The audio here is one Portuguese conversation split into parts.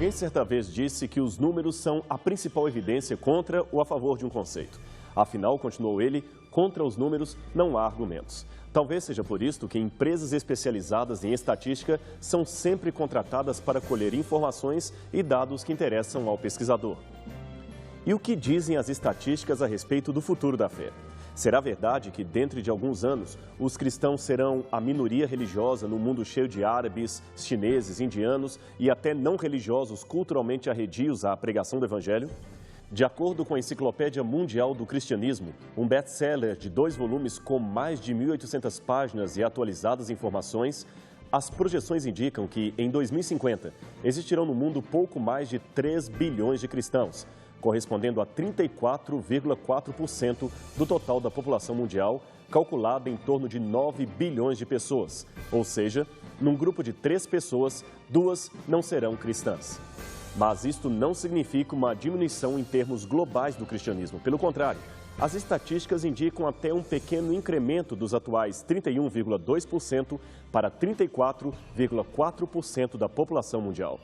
Alguém certa vez disse que os números são a principal evidência contra ou a favor de um conceito. Afinal, continuou ele, contra os números não há argumentos. Talvez seja por isso que empresas especializadas em estatística são sempre contratadas para colher informações e dados que interessam ao pesquisador. E o que dizem as estatísticas a respeito do futuro da fé? Será verdade que, dentro de alguns anos, os cristãos serão a minoria religiosa no mundo cheio de árabes, chineses, indianos e até não religiosos culturalmente arredios à pregação do Evangelho? De acordo com a Enciclopédia Mundial do Cristianismo, um best-seller de 2 volumes com mais de 1.800 páginas e atualizadas informações, as projeções indicam que, em 2050, existirão no mundo pouco mais de 3 bilhões de cristãos, correspondendo a 34,4% do total da população mundial, calculada em torno de 9 bilhões de pessoas. Ou seja, num grupo de 3 pessoas, 2 não serão cristãs. Mas isto não significa uma diminuição em termos globais do cristianismo. Pelo contrário, as estatísticas indicam até um pequeno incremento dos atuais 31,2% para 34,4% da população mundial.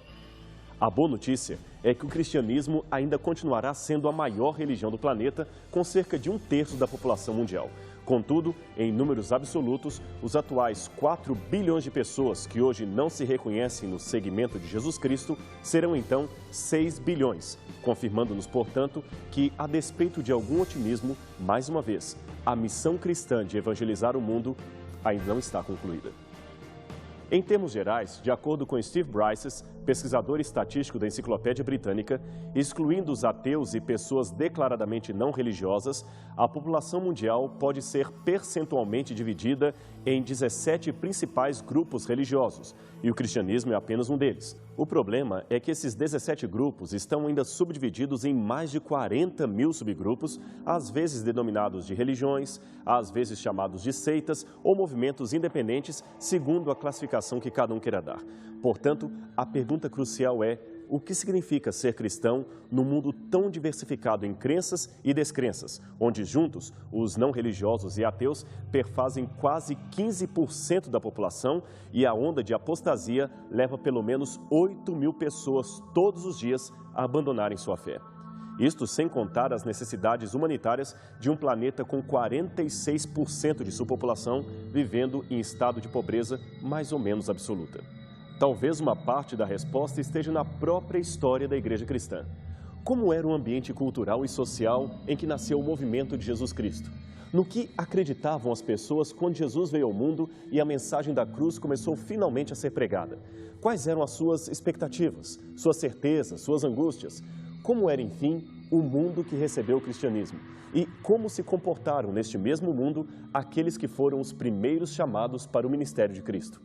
A boa notícia é que o cristianismo ainda continuará sendo a maior religião do planeta, com cerca de 1/3 da população mundial. Contudo, em números absolutos, os atuais 4 bilhões de pessoas que hoje não se reconhecem no segmento de Jesus Cristo serão então 6 bilhões, confirmando-nos, portanto, que, a despeito de algum otimismo, mais uma vez, a missão cristã de evangelizar o mundo ainda não está concluída. Em termos gerais, de acordo com Steve Bryces, pesquisador estatístico da Enciclopédia Britânica, excluindo os ateus e pessoas declaradamente não religiosas, a população mundial pode ser percentualmente dividida em 17 principais grupos religiosos, e o cristianismo é apenas um deles. O problema é que esses 17 grupos estão ainda subdivididos em mais de 40 mil subgrupos, às vezes denominados de religiões, às vezes chamados de seitas ou movimentos independentes, segundo a classificação que cada um queira dar. Portanto, a pergunta crucial é: o que significa ser cristão num mundo tão diversificado em crenças e descrenças, onde juntos os não religiosos e ateus perfazem quase 15% da população e a onda de apostasia leva pelo menos 8 mil pessoas todos os dias a abandonarem sua fé? Isto sem contar as necessidades humanitárias de um planeta com 46% de sua população vivendo em estado de pobreza mais ou menos absoluta. Talvez uma parte da resposta esteja na própria história da Igreja Cristã. Como era o ambiente cultural e social em que nasceu o movimento de Jesus Cristo? No que acreditavam as pessoas quando Jesus veio ao mundo e a mensagem da cruz começou finalmente a ser pregada? Quais eram as suas expectativas, suas certezas, suas angústias? Como era, enfim, o mundo que recebeu o cristianismo? E como se comportaram neste mesmo mundo aqueles que foram os primeiros chamados para o ministério de Cristo?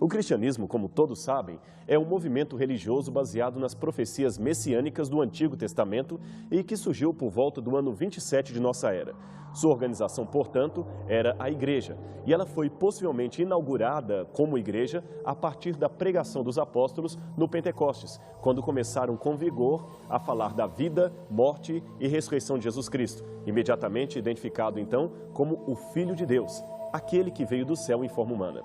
O cristianismo, como todos sabem, é um movimento religioso baseado nas profecias messiânicas do Antigo Testamento e que surgiu por volta do ano 27 de nossa era. Sua organização, portanto, era a Igreja, e ela foi possivelmente inaugurada como igreja a partir da pregação dos apóstolos no Pentecostes, quando começaram com vigor a falar da vida, morte e ressurreição de Jesus Cristo, imediatamente identificado então como o Filho de Deus, aquele que veio do céu em forma humana.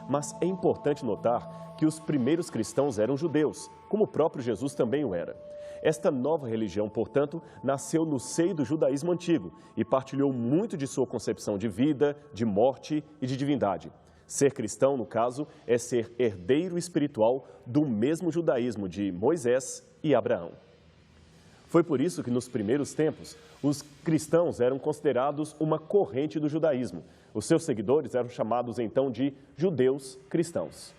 Mas é importante notar que os primeiros cristãos eram judeus, como o próprio Jesus também o era. Esta nova religião, portanto, nasceu no seio do judaísmo antigo e partilhou muito de sua concepção de vida, de morte e de divindade. Ser cristão, no caso, é ser herdeiro espiritual do mesmo judaísmo de Moisés e Abraão. Foi por isso que, nos primeiros tempos, os cristãos eram considerados uma corrente do judaísmo. Os seus seguidores eram chamados, então, de judeus cristãos.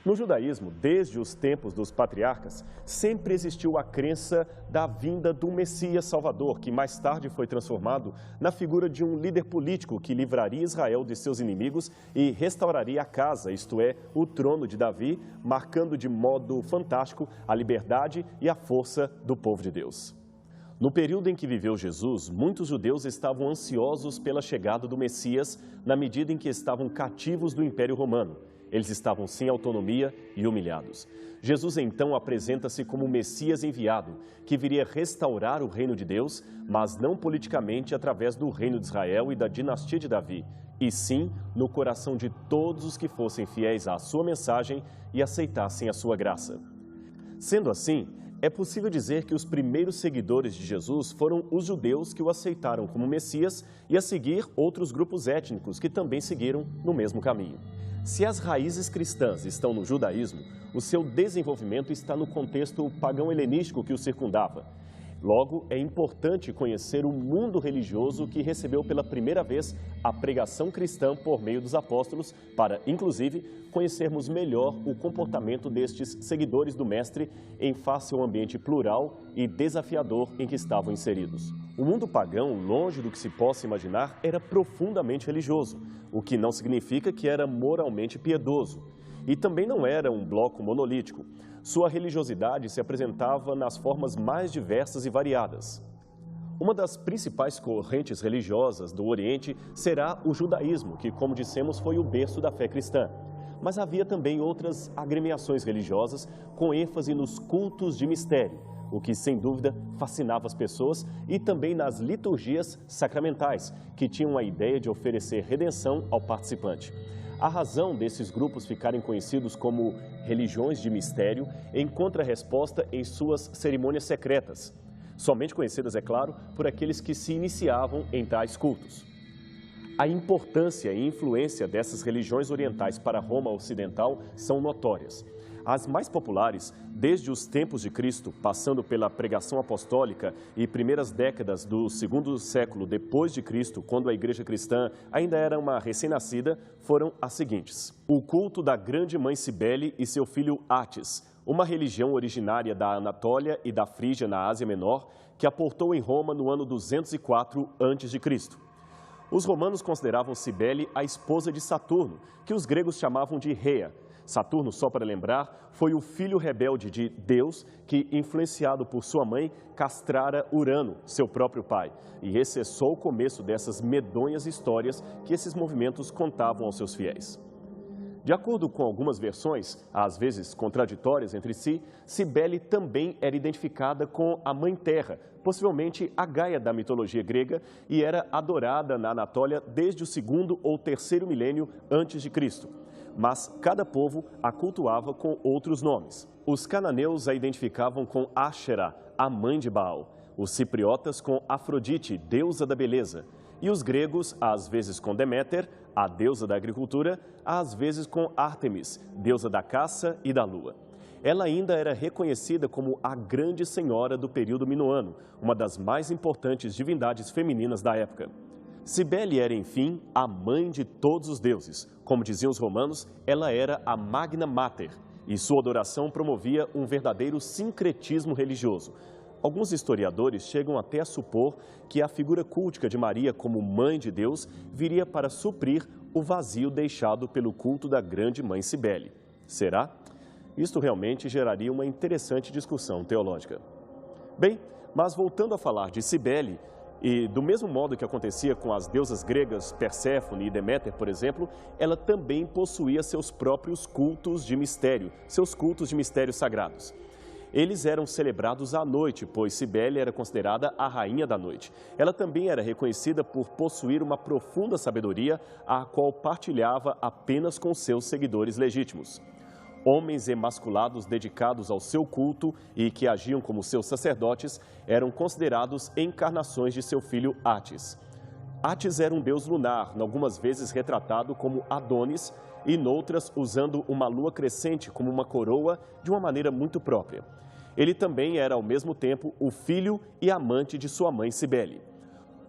No judaísmo, desde os tempos dos patriarcas, sempre existiu a crença da vinda do Messias Salvador, que mais tarde foi transformado na figura de um líder político que livraria Israel de seus inimigos e restauraria a casa, isto é, o trono de Davi, marcando de modo fantástico a liberdade e a força do povo de Deus. No período em que viveu Jesus, muitos judeus estavam ansiosos pela chegada do Messias, na medida em que estavam cativos do Império Romano. Eles estavam sem autonomia e humilhados. Jesus então apresenta-se como o Messias enviado, que viria restaurar o reino de Deus, mas não politicamente através do reino de Israel e da dinastia de Davi, e sim no coração de todos os que fossem fiéis à sua mensagem e aceitassem a sua graça. Sendo assim, é possível dizer que os primeiros seguidores de Jesus foram os judeus que o aceitaram como Messias e a seguir outros grupos étnicos que também seguiram no mesmo caminho. Se as raízes cristãs estão no judaísmo, o seu desenvolvimento está no contexto pagão helenístico que o circundava. Logo, é importante conhecer o mundo religioso que recebeu pela primeira vez a pregação cristã por meio dos apóstolos para, inclusive, conhecermos melhor o comportamento destes seguidores do Mestre em face ao ambiente plural e desafiador em que estavam inseridos. O mundo pagão, longe do que se possa imaginar, era profundamente religioso, o que não significa que era moralmente piedoso. E também não era um bloco monolítico. Sua religiosidade se apresentava nas formas mais diversas e variadas. Uma das principais correntes religiosas do Oriente será o judaísmo, que, como dissemos, foi o berço da fé cristã. Mas havia também outras agremiações religiosas com ênfase nos cultos de mistério, o que, sem dúvida, fascinava as pessoas, e também nas liturgias sacramentais, que tinham a ideia de oferecer redenção ao participante. A razão desses grupos ficarem conhecidos como religiões de mistério encontra resposta em suas cerimônias secretas, somente conhecidas, é claro, por aqueles que se iniciavam em tais cultos. A importância e influência dessas religiões orientais para Roma Ocidental são notórias. As mais populares, desde os tempos de Cristo, passando pela pregação apostólica e primeiras décadas do segundo século depois de Cristo, quando a igreja cristã ainda era uma recém-nascida, foram as seguintes: o culto da grande mãe Cibele e seu filho Átis, uma religião originária da Anatólia e da Frígia na Ásia Menor, que aportou em Roma no ano 204 a.C. Os romanos consideravam Cibele a esposa de Saturno, que os gregos chamavam de Rhea. Saturno, só para lembrar, foi o filho rebelde de Deus que, influenciado por sua mãe, castrara Urano, seu próprio pai. E esse é só o começo dessas medonhas histórias que esses movimentos contavam aos seus fiéis. De acordo com algumas versões, às vezes contraditórias entre si, Cibele também era identificada com a Mãe Terra, possivelmente a Gaia da mitologia grega, e era adorada na Anatólia desde o segundo ou terceiro milênio antes de Cristo. Mas cada povo a cultuava com outros nomes. Os cananeus a identificavam com Áxera, a mãe de Baal, os cipriotas com Afrodite, deusa da beleza, e os gregos, às vezes com Deméter, a deusa da agricultura, às vezes com Ártemis, deusa da caça e da lua. Ela ainda era reconhecida como a grande senhora do período minoano, uma das mais importantes divindades femininas da época. Cibele era, enfim, a mãe de todos os deuses. Como diziam os romanos, ela era a Magna Mater, e sua adoração promovia um verdadeiro sincretismo religioso. Alguns historiadores chegam até a supor que a figura cultica de Maria como mãe de Deus viria para suprir o vazio deixado pelo culto da grande mãe Cibele. Será? Isto realmente geraria uma interessante discussão teológica. Bem, mas voltando a falar de Cibele, e do mesmo modo que acontecia com as deusas gregas Perséfone e Deméter, por exemplo, ela também possuía seus próprios cultos de mistério, seus cultos de mistérios sagrados. Eles eram celebrados à noite, pois Cibele era considerada a rainha da noite. Ela também era reconhecida por possuir uma profunda sabedoria, a qual partilhava apenas com seus seguidores legítimos. Homens emasculados dedicados ao seu culto e que agiam como seus sacerdotes eram considerados encarnações de seu filho Átis. Átis era um deus lunar, algumas vezes retratado como Adonis e noutras usando uma lua crescente como uma coroa de uma maneira muito própria. Ele também era ao mesmo tempo o filho e amante de sua mãe Cibele.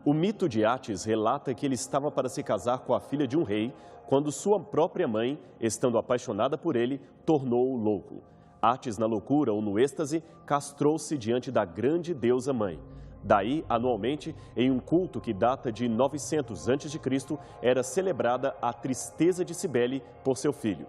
O mito de Átis relata que ele estava para se casar com a filha de um rei, quando sua própria mãe, estando apaixonada por ele, tornou-o louco. Átis, na loucura ou no êxtase, castrou-se diante da grande deusa mãe. Daí, anualmente, em um culto que data de 900 a.C., era celebrada a tristeza de Cibele por seu filho.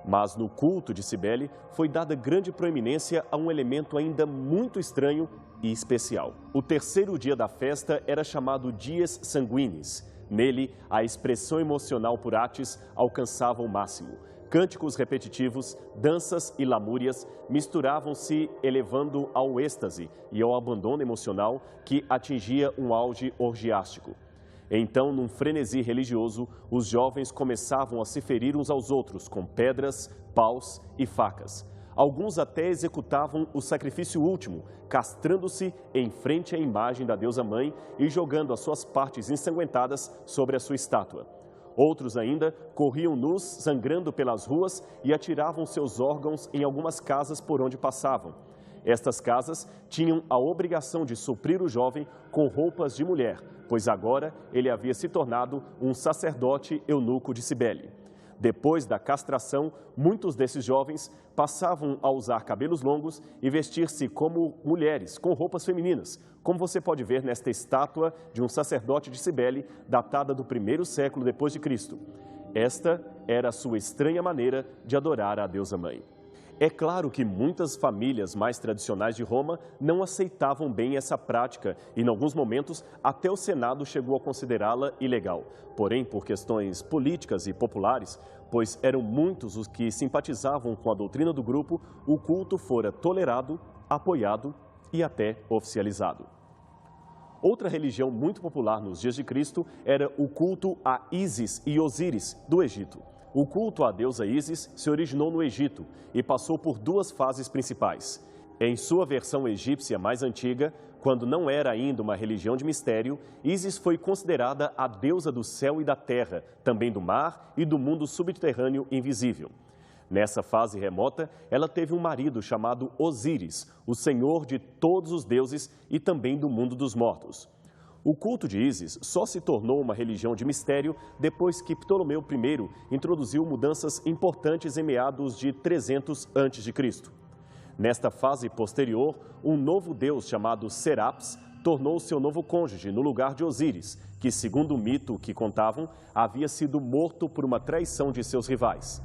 Mas no culto de Cibele foi dada grande proeminência a um elemento ainda muito estranho e especial. O terceiro dia da festa era chamado Dies Sanguinis. Nele, a expressão emocional por Átis alcançava o máximo. Cânticos repetitivos, danças e lamúrias misturavam-se, elevando ao êxtase e ao abandono emocional que atingia um auge orgiástico. Então, num frenesi religioso, os jovens começavam a se ferir uns aos outros com pedras, paus e facas. Alguns até executavam o sacrifício último, castrando-se em frente à imagem da deusa mãe e jogando as suas partes ensanguentadas sobre a sua estátua. Outros ainda corriam nus, sangrando pelas ruas e atiravam seus órgãos em algumas casas por onde passavam. Estas casas tinham a obrigação de suprir o jovem com roupas de mulher, pois agora ele havia se tornado um sacerdote eunuco de Cibele. Depois da castração, muitos desses jovens passavam a usar cabelos longos e vestir-se como mulheres, com roupas femininas, como você pode ver nesta estátua de um sacerdote de Cibele, datada do 1º século depois de Cristo. Esta era a sua estranha maneira de adorar a deusa mãe. É claro que muitas famílias mais tradicionais de Roma não aceitavam bem essa prática e, em alguns momentos, até o Senado chegou a considerá-la ilegal. Porém, por questões políticas e populares, pois eram muitos os que simpatizavam com a doutrina do grupo, o culto fora tolerado, apoiado e até oficializado. Outra religião muito popular nos dias de Cristo era o culto a Ísis e Osíris, do Egito. O culto à deusa Ísis se originou no Egito e passou por duas fases principais. Em sua versão egípcia mais antiga, quando não era ainda uma religião de mistério, Ísis foi considerada a deusa do céu e da terra, também do mar e do mundo subterrâneo invisível. Nessa fase remota, ela teve um marido chamado Osíris, o senhor de todos os deuses e também do mundo dos mortos. O culto de Ísis só se tornou uma religião de mistério depois que Ptolomeu I introduziu mudanças importantes em meados de 300 a.C. Nesta fase posterior, um novo deus chamado Seraps tornou seu novo cônjuge no lugar de Osíris, que, segundo o mito que contavam, havia sido morto por uma traição de seus rivais.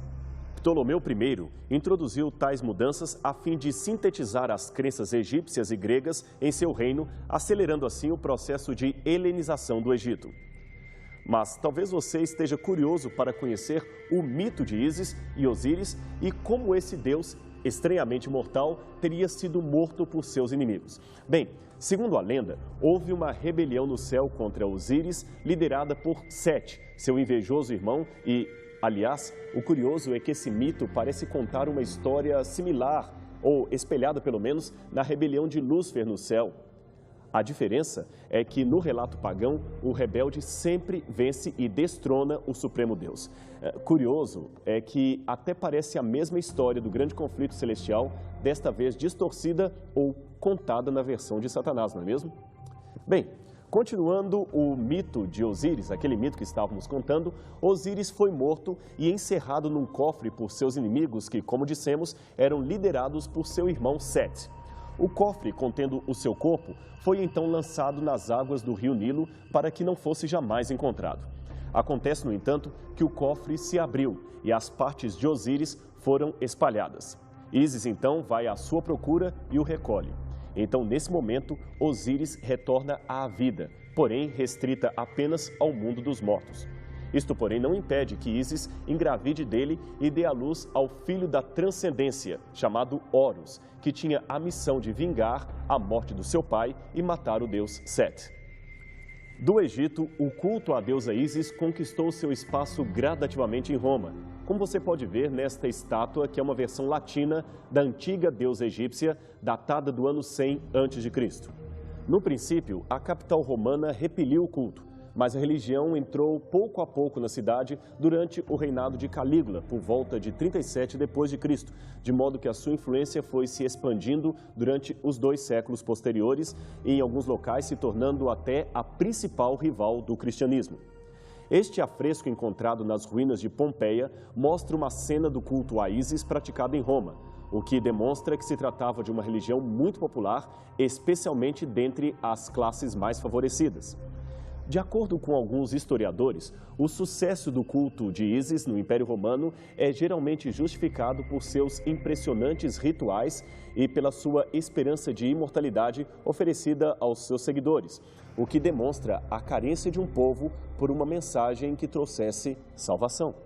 Ptolomeu I introduziu tais mudanças a fim de sintetizar as crenças egípcias e gregas em seu reino, acelerando assim o processo de helenização do Egito. Mas talvez você esteja curioso para conhecer o mito de Ísis e Osíris e como esse deus, estranhamente mortal, teria sido morto por seus inimigos. Bem, segundo a lenda, houve uma rebelião no céu contra Osíris, liderada por Sete, seu invejoso irmão e... Aliás, o curioso é que esse mito parece contar uma história similar, ou espelhada pelo menos, na rebelião de Lúcifer no céu. A diferença é que no relato pagão, o rebelde sempre vence e destrona o Supremo Deus. Curioso é que até parece a mesma história do grande conflito celestial, desta vez distorcida ou contada na versão de Satanás, não é mesmo? Bem, continuando o mito de Osíris, aquele mito que estávamos contando, Osíris foi morto e encerrado num cofre por seus inimigos que, como dissemos, eram liderados por seu irmão Sete. O cofre, contendo o seu corpo, foi então lançado nas águas do rio Nilo para que não fosse jamais encontrado. Acontece, no entanto, que o cofre se abriu e as partes de Osíris foram espalhadas. Ísis, então, vai à sua procura e o recolhe. Então, nesse momento, Osíris retorna à vida, porém restrita apenas ao mundo dos mortos. Isto, porém, não impede que Ísis engravide dele e dê à luz ao filho da transcendência, chamado Horus, que tinha a missão de vingar a morte do seu pai e matar o deus Sete. Do Egito, o culto à deusa Ísis conquistou seu espaço gradativamente em Roma, como você pode ver nesta estátua, que é uma versão latina da antiga deusa egípcia, datada do ano 100 a.C. No princípio, a capital romana repeliu o culto, mas a religião entrou pouco a pouco na cidade durante o reinado de Calígula, por volta de 37 d.C., de modo que a sua influência foi se expandindo durante os 2 séculos posteriores e em alguns locais se tornando até a principal rival do cristianismo. Este afresco encontrado nas ruínas de Pompeia mostra uma cena do culto a Ísis praticado em Roma, o que demonstra que se tratava de uma religião muito popular, especialmente dentre as classes mais favorecidas. De acordo com alguns historiadores, o sucesso do culto de Ísis no Império Romano é geralmente justificado por seus impressionantes rituais e pela sua esperança de imortalidade oferecida aos seus seguidores, o que demonstra a carência de um povo por uma mensagem que trouxesse salvação.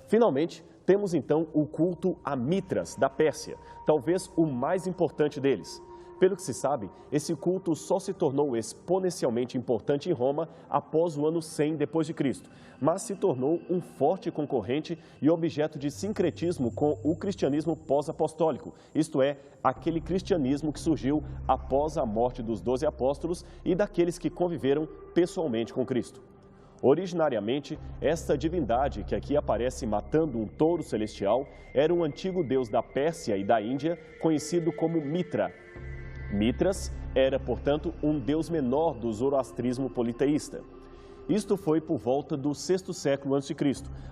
Finalmente, temos então o culto a Mitras, da Pérsia, talvez o mais importante deles. Pelo que se sabe, esse culto só se tornou exponencialmente importante em Roma após o ano 100 d.C., mas se tornou um forte concorrente e objeto de sincretismo com o cristianismo pós-apostólico, isto é, aquele cristianismo que surgiu após a morte dos 12 apóstolos e daqueles que conviveram pessoalmente com Cristo. Originariamente, esta divindade que aqui aparece matando um touro celestial era um antigo deus da Pérsia e da Índia, conhecido como Mitra. Mitras era, portanto, um deus menor do zoroastrismo politeísta. Isto foi por volta do sexto século a.C.,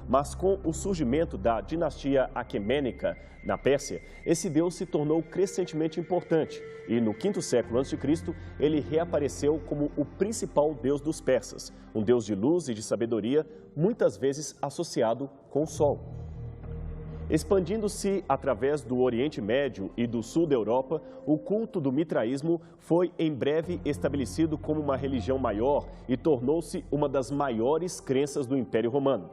mas com o surgimento da dinastia aquemênica na Pérsia, esse deus se tornou crescentemente importante e no quinto século a.C. ele reapareceu como o principal deus dos persas, um deus de luz e de sabedoria, muitas vezes associado com o sol. Expandindo-se através do Oriente Médio e do sul da Europa, o culto do mitraísmo foi em breve estabelecido como uma religião maior e tornou-se uma das maiores crenças do Império Romano.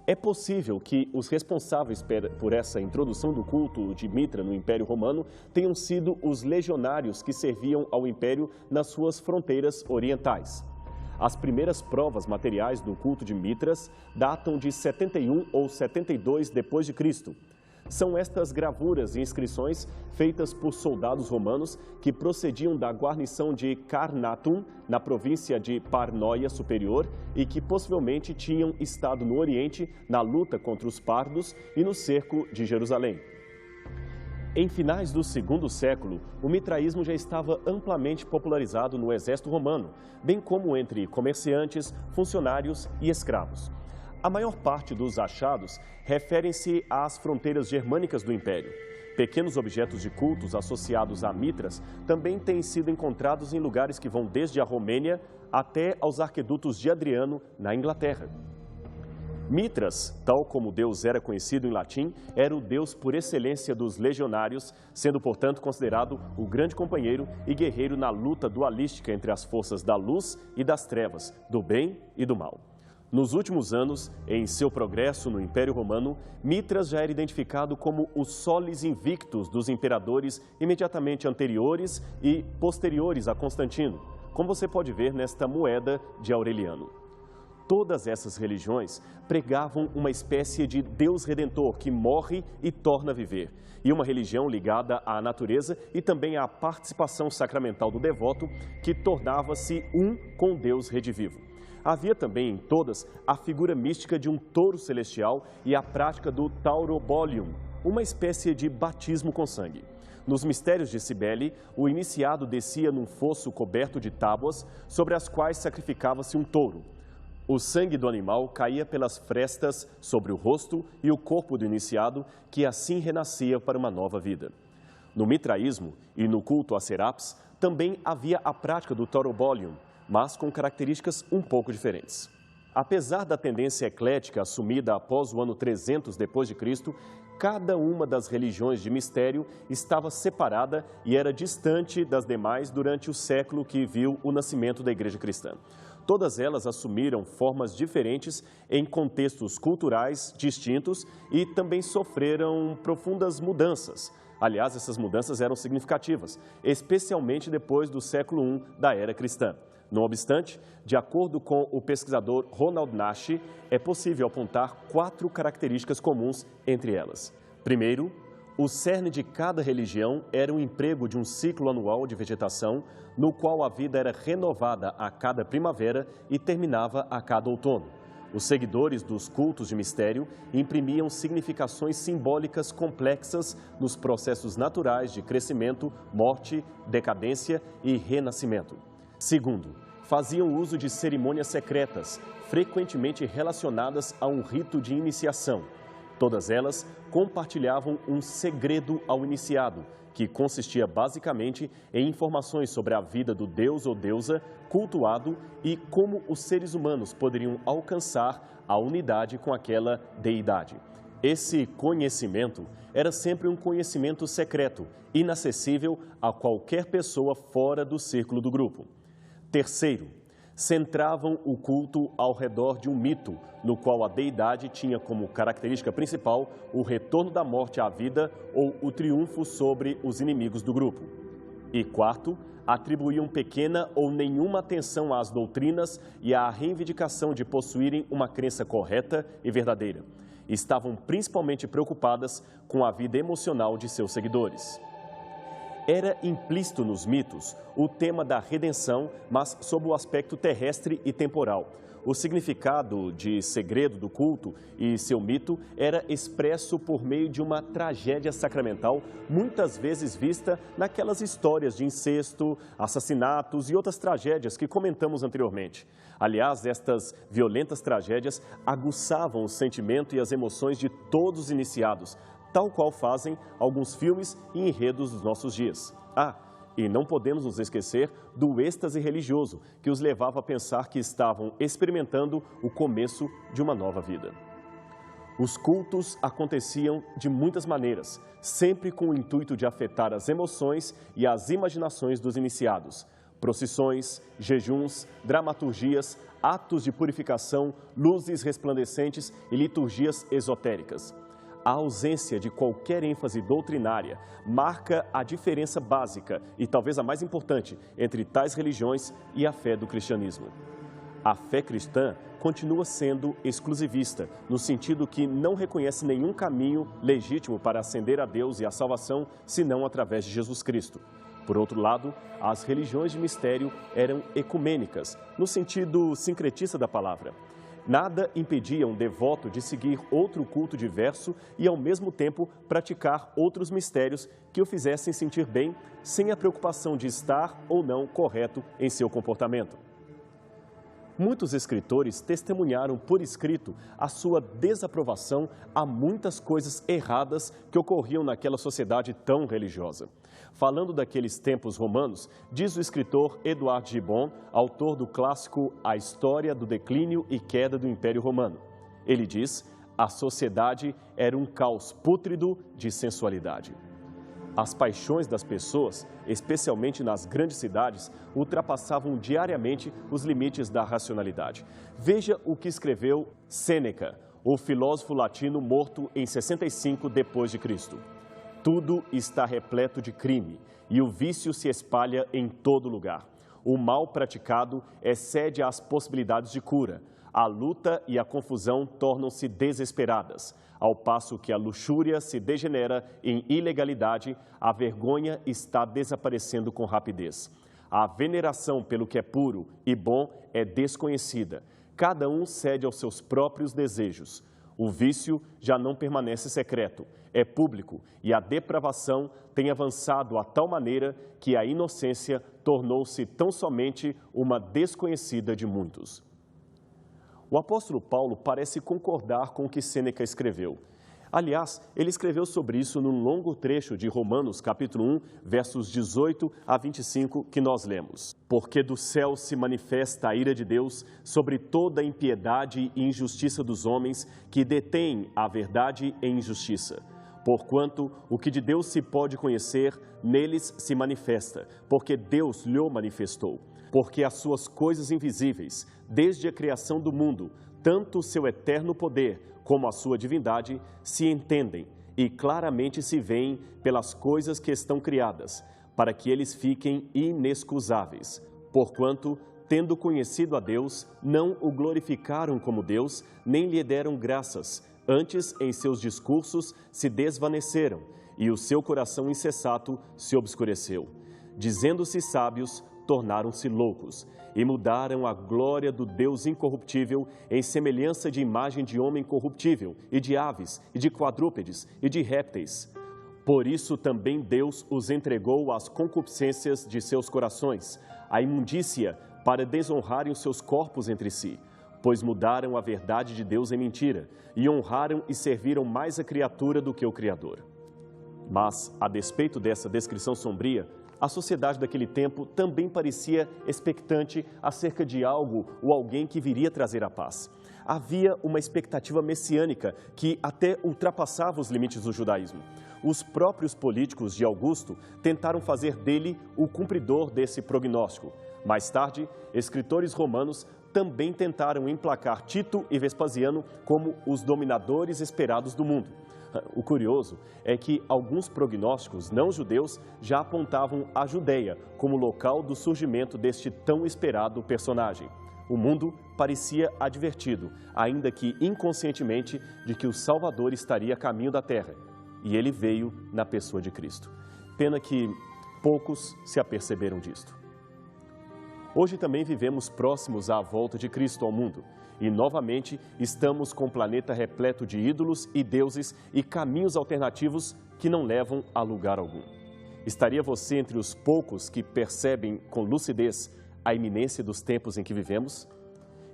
É possível que os responsáveis por essa introdução do culto de Mitra no Império Romano tenham sido os legionários que serviam ao Império nas suas fronteiras orientais. As primeiras provas materiais do culto de Mitras datam de 71 ou 72 d.C. São estas gravuras e inscrições feitas por soldados romanos que procediam da guarnição de Carnatum, na província de Parnoia Superior, e que possivelmente tinham estado no Oriente na luta contra os pardos e no cerco de Jerusalém. Em finais do segundo século, o mitraísmo já estava amplamente popularizado no exército romano, bem como entre comerciantes, funcionários e escravos. A maior parte dos achados referem-se às fronteiras germânicas do Império. Pequenos objetos de cultos associados a Mitras também têm sido encontrados em lugares que vão desde a Romênia até aos arquedutos de Adriano, na Inglaterra. Mitras, tal como o deus era conhecido em latim, era o deus por excelência dos legionários, sendo, portanto, considerado o grande companheiro e guerreiro na luta dualística entre as forças da luz e das trevas, do bem e do mal. Nos últimos anos, em seu progresso no Império Romano, Mitras já era identificado como o solis invictus dos imperadores imediatamente anteriores e posteriores a Constantino, como você pode ver nesta moeda de Aureliano. Todas essas religiões pregavam uma espécie de Deus Redentor que morre e torna a viver, e uma religião ligada à natureza e também à participação sacramental do devoto, que tornava-se um com Deus redivivo. Havia também em todas a figura mística de um touro celestial e a prática do taurobolium, uma espécie de batismo com sangue. Nos mistérios de Cibele, o iniciado descia num fosso coberto de tábuas, sobre as quais sacrificava-se um touro. O sangue do animal caía pelas frestas sobre o rosto e o corpo do iniciado, que assim renascia para uma nova vida. No mitraísmo e no culto a Serapis, também havia a prática do taurobolium, mas com características um pouco diferentes. Apesar da tendência eclética assumida após o ano 300 d.C., cada uma das religiões de mistério estava separada e era distante das demais durante o século que viu o nascimento da Igreja Cristã. Todas elas assumiram formas diferentes em contextos culturais distintos e também sofreram profundas mudanças. Aliás, essas mudanças eram significativas, especialmente depois do século I da era cristã. Não obstante, de acordo com o pesquisador Ronald Nash, é possível apontar 4 características comuns entre elas. Primeiro, o cerne de cada religião era o emprego de um ciclo anual de vegetação, no qual a vida era renovada a cada primavera e terminava a cada outono. Os seguidores dos cultos de mistério imprimiam significações simbólicas complexas nos processos naturais de crescimento, morte, decadência e renascimento. Segundo, faziam uso de cerimônias secretas, frequentemente relacionadas a um rito de iniciação. Todas elas compartilhavam um segredo ao iniciado, que consistia basicamente em informações sobre a vida do deus ou deusa cultuado e como os seres humanos poderiam alcançar a unidade com aquela deidade. Esse conhecimento era sempre um conhecimento secreto, inacessível a qualquer pessoa fora do círculo do grupo. Terceiro, centravam o culto ao redor de um mito, no qual a deidade tinha como característica principal o retorno da morte à vida ou o triunfo sobre os inimigos do grupo. E quarto, atribuíam pequena ou nenhuma atenção às doutrinas e à reivindicação de possuírem uma crença correta e verdadeira. Estavam principalmente preocupadas com a vida emocional de seus seguidores. Era implícito nos mitos o tema da redenção, mas sob o aspecto terrestre e temporal. O significado de segredo do culto e seu mito era expresso por meio de uma tragédia sacramental, muitas vezes vista naquelas histórias de incesto, assassinatos e outras tragédias que comentamos anteriormente. Aliás, estas violentas tragédias aguçavam o sentimento e as emoções de todos os iniciados, tal qual fazem alguns filmes e enredos dos nossos dias. E não podemos nos esquecer do êxtase religioso, que os levava a pensar que estavam experimentando o começo de uma nova vida. Os cultos aconteciam de muitas maneiras, sempre com o intuito de afetar as emoções e as imaginações dos iniciados. Procissões, jejuns, dramaturgias, atos de purificação, luzes resplandecentes e liturgias esotéricas. A ausência de qualquer ênfase doutrinária marca a diferença básica e talvez a mais importante entre tais religiões e a fé do cristianismo. A fé cristã continua sendo exclusivista, no sentido que não reconhece nenhum caminho legítimo para ascender a Deus e a salvação, senão através de Jesus Cristo. Por outro lado, as religiões de mistério eram ecumênicas, no sentido sincretista da palavra. Nada impedia um devoto de seguir outro culto diverso e, ao mesmo tempo, praticar outros mistérios que o fizessem sentir bem, sem a preocupação de estar ou não correto em seu comportamento. Muitos escritores testemunharam por escrito a sua desaprovação a muitas coisas erradas que ocorriam naquela sociedade tão religiosa. Falando daqueles tempos romanos, diz o escritor Eduard Gibbon, autor do clássico A História do Declínio e Queda do Império Romano. Ele diz: a sociedade era um caos pútrido de sensualidade. As paixões das pessoas, especialmente nas grandes cidades, ultrapassavam diariamente os limites da racionalidade. Veja o que escreveu Sêneca, o filósofo latino morto em 65 d.C. Tudo está repleto de crime e o vício se espalha em todo lugar. O mal praticado excede as possibilidades de cura. A luta e a confusão tornam-se desesperadas. Ao passo que a luxúria se degenera em ilegalidade, a vergonha está desaparecendo com rapidez. A veneração pelo que é puro e bom é desconhecida. Cada um cede aos seus próprios desejos. O vício já não permanece secreto, é público, e a depravação tem avançado a tal maneira que a inocência tornou-se tão somente uma desconhecida de muitos. O apóstolo Paulo parece concordar com o que Sêneca escreveu. Aliás, ele escreveu sobre isso num longo trecho de Romanos, capítulo 1, versos 18 a 25, que nós lemos. Porque do céu se manifesta a ira de Deus sobre toda a impiedade e injustiça dos homens que detêm a verdade em injustiça. Porquanto o que de Deus se pode conhecer, neles se manifesta, porque Deus lhe manifestou. Porque as suas coisas invisíveis, desde a criação do mundo, tanto o seu eterno poder como a sua divindade, se entendem e claramente se veem pelas coisas que estão criadas, para que eles fiquem inexcusáveis. Porquanto, tendo conhecido a Deus, não o glorificaram como Deus, nem lhe deram graças. Antes, em seus discursos, se desvaneceram, e o seu coração insensato se obscureceu. Dizendo-se sábios, tornaram-se loucos e mudaram a glória do Deus incorruptível em semelhança de imagem de homem corruptível, e de aves, e de quadrúpedes, e de répteis. Por isso também Deus os entregou às concupiscências de seus corações, à imundícia, para desonrarem os seus corpos entre si, pois mudaram a verdade de Deus em mentira, e honraram e serviram mais a criatura do que o Criador. Mas, a despeito dessa descrição sombria, a sociedade daquele tempo também parecia expectante acerca de algo ou alguém que viria trazer a paz. Havia uma expectativa messiânica que até ultrapassava os limites do judaísmo. Os próprios políticos de Augusto tentaram fazer dele o cumpridor desse prognóstico. Mais tarde, escritores romanos também tentaram emplacar Tito e Vespasiano como os dominadores esperados do mundo. O curioso é que alguns prognósticos não-judeus já apontavam a Judeia como local do surgimento deste tão esperado personagem. O mundo parecia advertido, ainda que inconscientemente, de que o Salvador estaria a caminho da terra. E ele veio na pessoa de Cristo. Pena que poucos se aperceberam disto. Hoje também vivemos próximos à volta de Cristo ao mundo. E, novamente, estamos com um planeta repleto de ídolos e deuses e caminhos alternativos que não levam a lugar algum. Estaria você entre os poucos que percebem com lucidez a iminência dos tempos em que vivemos?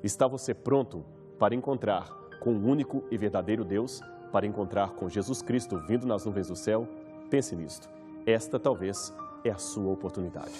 Está você pronto para encontrar com o único e verdadeiro Deus, para encontrar com Jesus Cristo vindo nas nuvens do céu? Pense nisto. Esta talvez é a sua oportunidade.